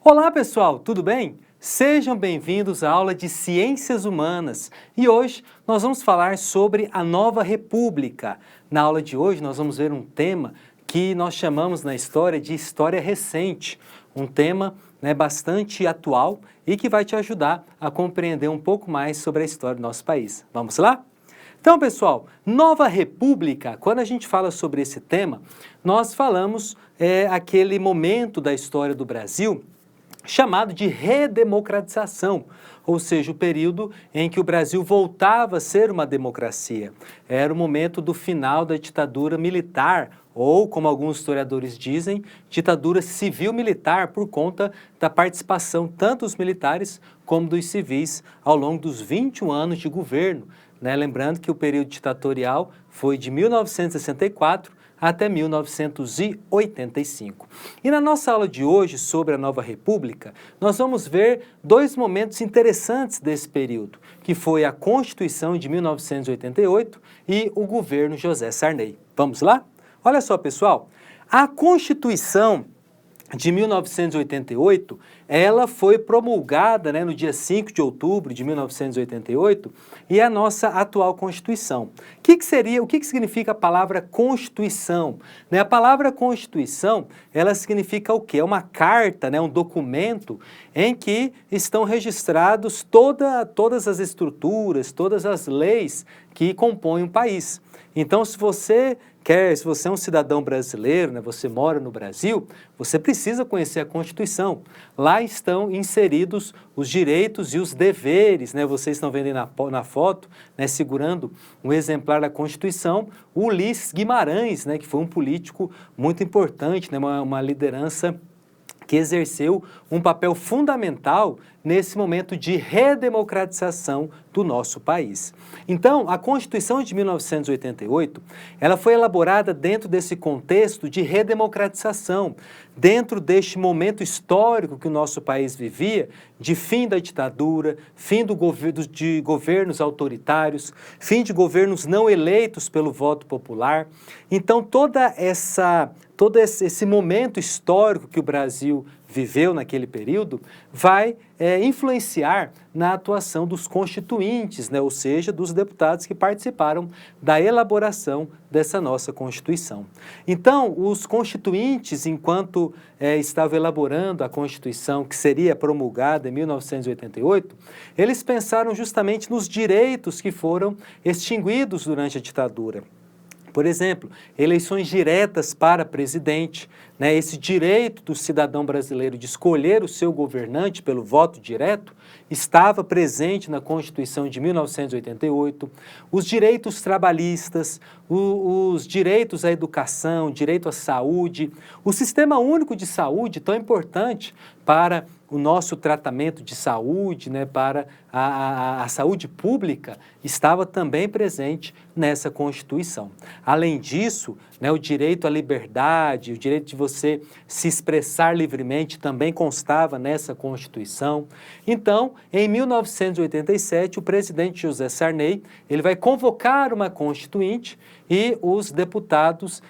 Olá pessoal, tudo bem? Sejam bem-vindos à aula de Ciências Humanas e hoje nós vamos falar sobre a Nova República. Na aula de hoje nós vamos ver um tema que nós chamamos na história de história recente, um tema bastante atual e que vai te ajudar a compreender um pouco mais sobre a história do nosso país. Vamos lá? Então, pessoal, Nova República, quando a gente fala sobre esse tema, nós falamos aquele momento da história do Brasil chamado de redemocratização, ou seja, o período em que o Brasil voltava a ser uma democracia. Era o momento do final da ditadura militar, ou, como alguns historiadores dizem, ditadura civil-militar, por conta da participação tanto dos militares como dos civis ao longo dos 21 anos de governo. Lembrando que o período ditatorial foi de 1964 até 1985. E na nossa aula de hoje sobre a Nova República, nós vamos ver dois momentos interessantes desse período, que foi a Constituição de 1988 e o governo José Sarney. Vamos lá? Olha só, pessoal, a Constituição de 1988, ela foi promulgada no dia 5 de outubro de 1988 e é a nossa atual Constituição. O que significa a palavra Constituição? A palavra Constituição, ela significa o quê? É uma carta, um documento em que estão registrados todas as estruturas, todas as leis que compõem o país. Então, se você é um cidadão brasileiro, você mora no Brasil, você precisa conhecer a Constituição. Lá estão inseridos os direitos e os deveres, Vocês estão vendo aí na foto, segurando um exemplar da Constituição, o Ulisses Guimarães, que foi um político muito importante, uma liderança que exerceu um papel fundamental nesse momento de redemocratização do nosso país. Então, a Constituição de 1988, ela foi elaborada dentro desse contexto de redemocratização, dentro deste momento histórico que o nosso país vivia, de fim da ditadura, fim de governos autoritários, fim de governos não eleitos pelo voto popular. Então, todo esse momento histórico que o Brasil viveu naquele período vai influenciar na atuação dos constituintes, ou seja, dos deputados que participaram da elaboração dessa nossa Constituição. Então, os constituintes, enquanto estavam elaborando a Constituição que seria promulgada em 1988, eles pensaram justamente nos direitos que foram extinguidos durante a ditadura. Por exemplo, eleições diretas para presidente, esse direito do cidadão brasileiro de escolher o seu governante pelo voto direto estava presente na Constituição de 1988, os direitos trabalhistas, os direitos à educação, direito à saúde, o Sistema Único de Saúde, tão importante para o nosso tratamento de saúde, para a saúde pública, estava também presente nessa Constituição. Além disso, o direito à liberdade, o direito de você se expressar livremente também constava nessa Constituição. Então, em 1987, o presidente José Sarney, ele vai convocar uma constituinte e os deputados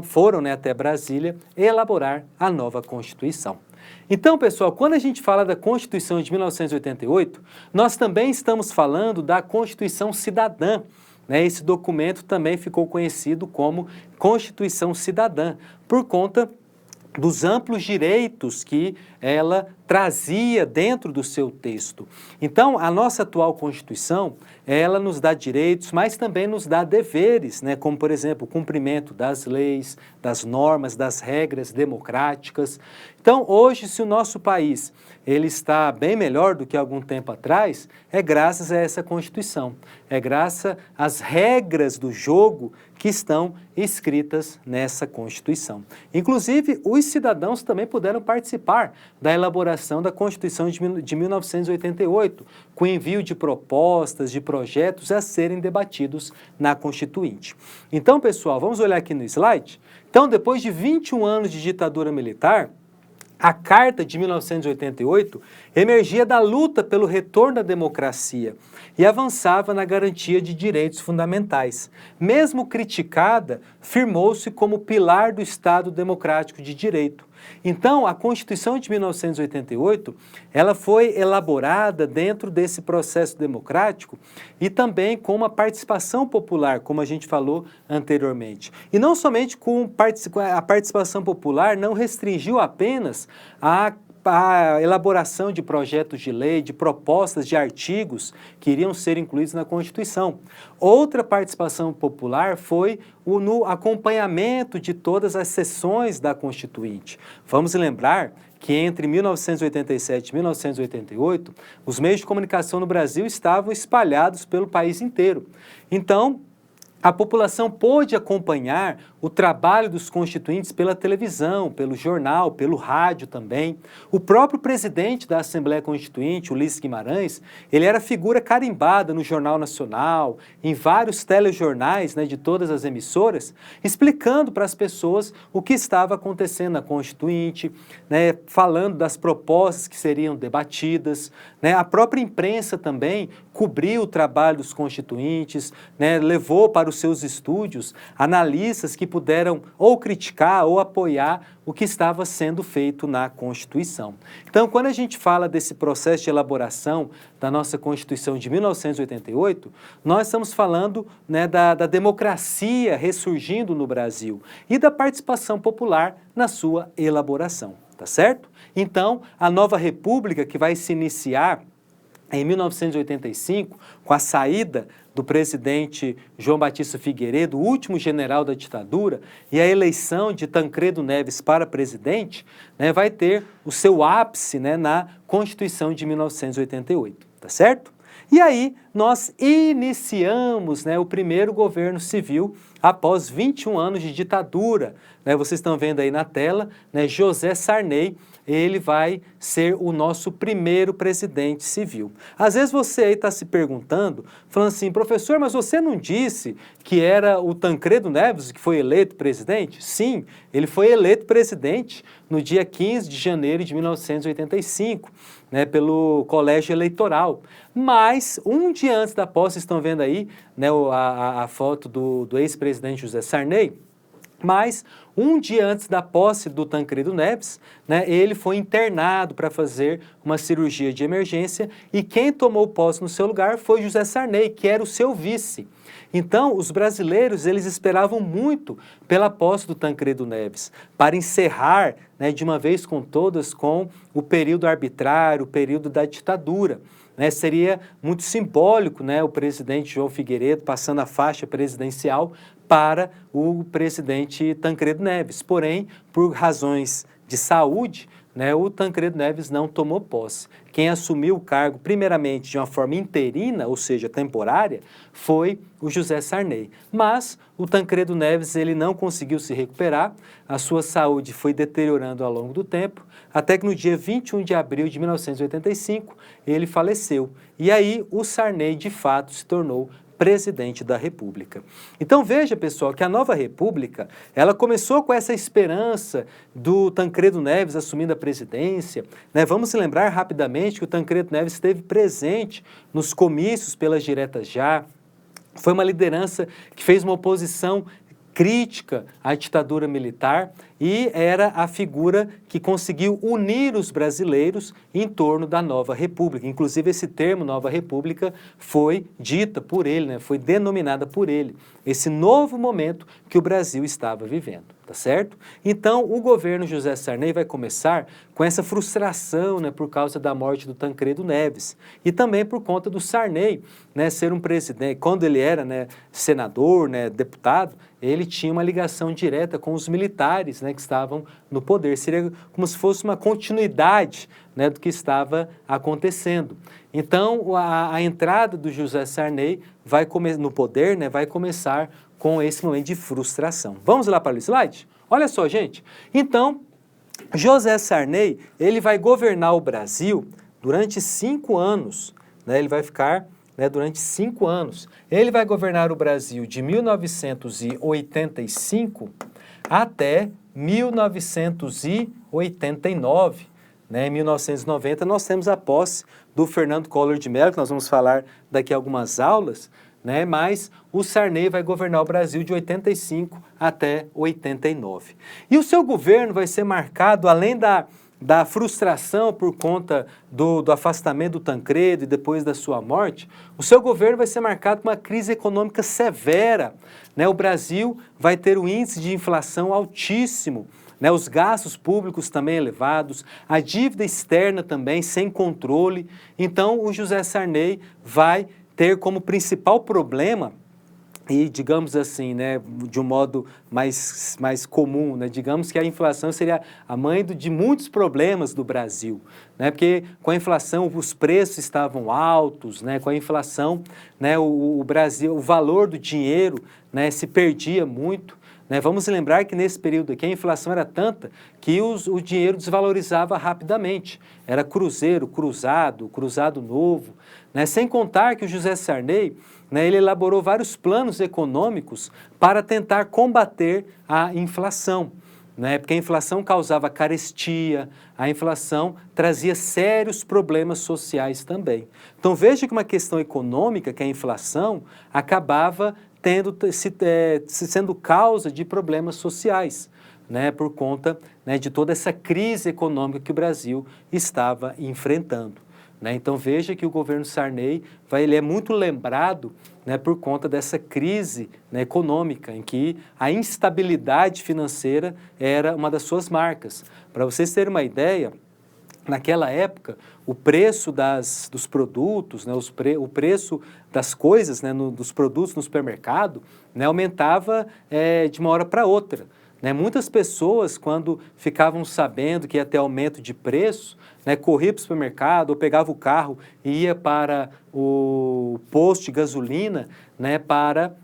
foram até Brasília elaborar a nova Constituição. Então, pessoal, quando a gente fala da Constituição de 1988, nós também estamos falando da Constituição Cidadã. Esse documento também ficou conhecido como Constituição Cidadã, por conta dos amplos direitos que ela trazia dentro do seu texto. Então, a nossa atual Constituição, ela nos dá direitos, mas também nos dá deveres, como, por exemplo, o cumprimento das leis, das normas, das regras democráticas. Então, hoje, se o nosso país ele está bem melhor do que algum tempo atrás, é graças a essa Constituição, é graças às regras do jogo que estão escritas nessa Constituição. Inclusive, os cidadãos também puderam participar da elaboração da Constituição de 1988, com envio de propostas, de projetos a serem debatidos na Constituinte. Então, pessoal, vamos olhar aqui no slide. Então, depois de 21 anos de ditadura militar, a Carta de 1988 emergia da luta pelo retorno à democracia e avançava na garantia de direitos fundamentais. Mesmo criticada, firmou-se como pilar do Estado democrático de direito. Então, a Constituição de 1988, ela foi elaborada dentro desse processo democrático e também com uma participação popular, como a gente falou anteriormente. E não somente com a participação popular, não restringiu apenas a elaboração de projetos de lei, de propostas de artigos que iriam ser incluídos na Constituição. Outra participação popular foi no acompanhamento de todas as sessões da Constituinte. Vamos lembrar que entre 1987 e 1988, os meios de comunicação no Brasil estavam espalhados pelo país inteiro. Então, a população pôde acompanhar o trabalho dos constituintes pela televisão, pelo jornal, pelo rádio também. O próprio presidente da Assembleia Constituinte, Ulisses Guimarães, ele era figura carimbada no Jornal Nacional, em vários telejornais, né, de todas as emissoras, explicando para as pessoas o que estava acontecendo na Constituinte, né, falando das propostas que seriam debatidas, né. A própria imprensa também cobriu o trabalho dos constituintes, né, levou para os seus estúdios analistas que puderam ou criticar ou apoiar o que estava sendo feito na Constituição. Então, quando a gente fala desse processo de elaboração da nossa Constituição de 1988, nós estamos falando, né, da democracia ressurgindo no Brasil e da participação popular na sua elaboração, tá certo? Então, a nova república que vai se iniciar em 1985, com a saída do presidente João Batista Figueiredo, o último general da ditadura, e a eleição de Tancredo Neves para presidente, né, vai ter o seu ápice, né, na Constituição de 1988, tá certo? E aí nós iniciamos, né, o primeiro governo civil após 21 anos de ditadura, né? Vocês estão vendo aí na tela, né, José Sarney, ele vai ser o nosso primeiro presidente civil. Às vezes você aí está se perguntando, falando assim, professor, mas você não disse que era o Tancredo Neves que foi eleito presidente? Sim, ele foi eleito presidente no dia 15 de janeiro de 1985, né, pelo Colégio Eleitoral. Mas, um dia antes da posse, vocês estão vendo aí, né, a foto do ex-presidente José Sarney, mas um dia antes da posse do Tancredo Neves, né, ele foi internado para fazer uma cirurgia de emergência e quem tomou posse no seu lugar foi José Sarney, que era o seu vice. Então, os brasileiros, eles esperavam muito pela posse do Tancredo Neves, para encerrar, né, de uma vez com todas com o período arbitrário, o período da ditadura. Né, seria muito simbólico, né, o presidente João Figueiredo passando a faixa presidencial para o presidente Tancredo Neves. Porém, por razões de saúde, né, o Tancredo Neves não tomou posse. Quem assumiu o cargo, primeiramente, de uma forma interina, ou seja, temporária, foi o José Sarney. Mas o Tancredo Neves ele não conseguiu se recuperar, a sua saúde foi deteriorando ao longo do tempo, até que no dia 21 de abril de 1985, ele faleceu. E aí o Sarney, de fato, se tornou presidente da República. Então veja, pessoal, que a nova República, ela começou com essa esperança do Tancredo Neves assumindo a presidência, né? Vamos se lembrar rapidamente que o Tancredo Neves esteve presente nos comícios pelas diretas já, foi uma liderança que fez uma oposição crítica à ditadura militar e era a figura que conseguiu unir os brasileiros em torno da nova república. Inclusive esse termo nova república foi dita por ele, né? Foi denominada por ele, esse novo momento que o Brasil estava vivendo, tá certo? Então o governo José Sarney vai começar com essa frustração, né, por causa da morte do Tancredo Neves e também por conta do Sarney, né, ser um presidente, quando ele era, né, senador, né, deputado, ele tinha uma ligação direta com os militares, né, que estavam no poder. Seria como se fosse uma continuidade, né, do que estava acontecendo. Então, a entrada do José Sarney no poder, né, vai começar com esse momento de frustração. Vamos lá para o slide? Olha só, gente. Então, José Sarney, ele vai governar o Brasil durante 5 anos. Né, ele vai ficar, né, durante 5 anos. Ele vai governar o Brasil de 1985 até 1989. Né? Em 1990 nós temos a posse do Fernando Collor de Mello, que nós vamos falar daqui a algumas aulas, né? Mas o Sarney vai governar o Brasil de 85 até 89. E o seu governo vai ser marcado, além da frustração por conta do afastamento do Tancredo e depois da sua morte, o seu governo vai ser marcado por uma crise econômica severa, né? O Brasil vai ter um índice de inflação altíssimo, né? Os gastos públicos também elevados, a dívida externa também sem controle. Então, o José Sarney vai ter como principal problema, e digamos assim, né, de um modo mais comum, né, digamos que a inflação seria a mãe de muitos problemas do Brasil, né, porque com a inflação os preços estavam altos, né, com a inflação, né, o Brasil, o valor do dinheiro, né, se perdia muito, né. Vamos lembrar que nesse período aqui a inflação era tanta que o dinheiro desvalorizava rapidamente, era cruzeiro, cruzado novo, né, sem contar que o José Sarney, né, ele elaborou vários planos econômicos para tentar combater a inflação, né, porque a inflação causava carestia, a inflação trazia sérios problemas sociais também. Então veja que uma questão econômica, que é a inflação, acabava sendo causa de problemas sociais, né, por conta, né, de toda essa crise econômica que o Brasil estava enfrentando. Né? Então veja que o governo Sarney ele é muito lembrado, né, por conta dessa crise, né, econômica, em que a instabilidade financeira era uma das suas marcas. Para vocês terem uma ideia, naquela época, o preço dos produtos, né, o preço das coisas, né, dos produtos no supermercado, né, aumentava de uma hora para outra. Né, muitas pessoas, quando ficavam sabendo que ia ter aumento de preço, né, corria para o supermercado ou pegava o carro e ia para o posto de gasolina, né, para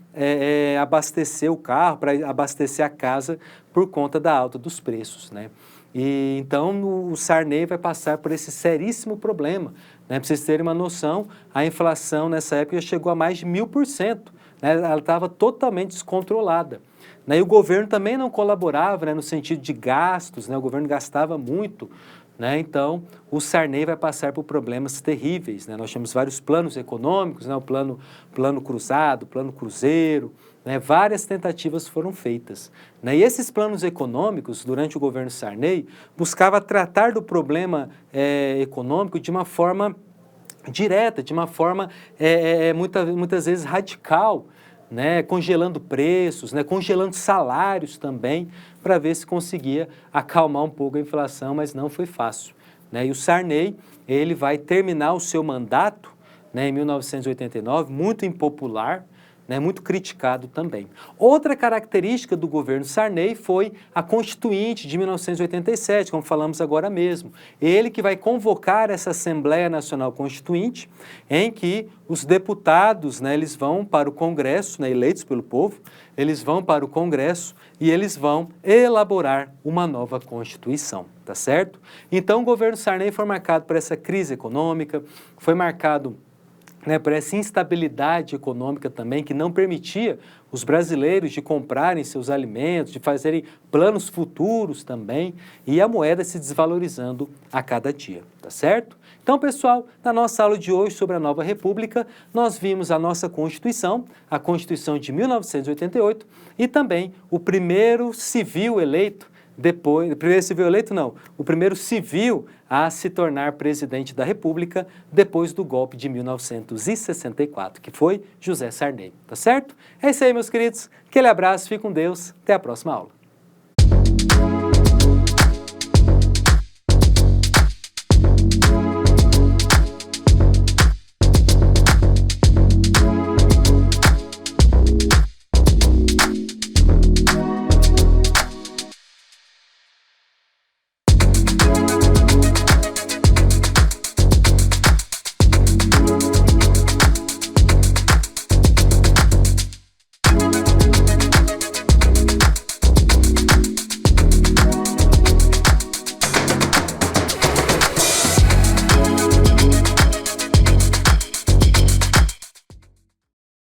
abastecer o carro, para abastecer a casa por conta da alta dos preços. Né? E então o Sarney vai passar por esse seríssimo problema. Né? Para vocês terem uma noção, a inflação nessa época já chegou a mais de 1000%. Né? Ela estava totalmente descontrolada. Né? E o governo também não colaborava, né, no sentido de gastos, né? O governo gastava muito. Né? Então, o Sarney vai passar por problemas terríveis. Né? Nós temos vários planos econômicos, né? O plano cruzado, plano cruzeiro, né? Várias tentativas foram feitas. Né? E esses planos econômicos, durante o governo Sarney, buscava tratar do problema econômico de uma forma direta, de uma forma muitas vezes radical, né, congelando preços, né, congelando salários também, para ver se conseguia acalmar um pouco a inflação, mas não foi fácil. Né? E o Sarney, ele vai terminar o seu mandato, né, em 1989, muito impopular, né, muito criticado também. Outra característica do governo Sarney foi a Constituinte de 1987, como falamos agora mesmo. Ele que vai convocar essa Assembleia Nacional Constituinte, em que os deputados, né, eles vão para o Congresso, né, eleitos pelo povo, eles vão para o Congresso e eles vão elaborar uma nova Constituição, tá certo? Então o governo Sarney foi marcado por essa crise econômica, foi marcado, né, por essa instabilidade econômica também, que não permitia os brasileiros de comprarem seus alimentos, de fazerem planos futuros também, e a moeda se desvalorizando a cada dia, tá certo? Então, pessoal, na nossa aula de hoje sobre a Nova República, nós vimos a nossa Constituição, a Constituição de 1988, e também o primeiro civil eleito, o primeiro civil a se tornar presidente da República depois do golpe de 1964, que foi José Sarney, tá certo? É isso aí, meus queridos. Aquele abraço, fique com Deus, até a próxima aula.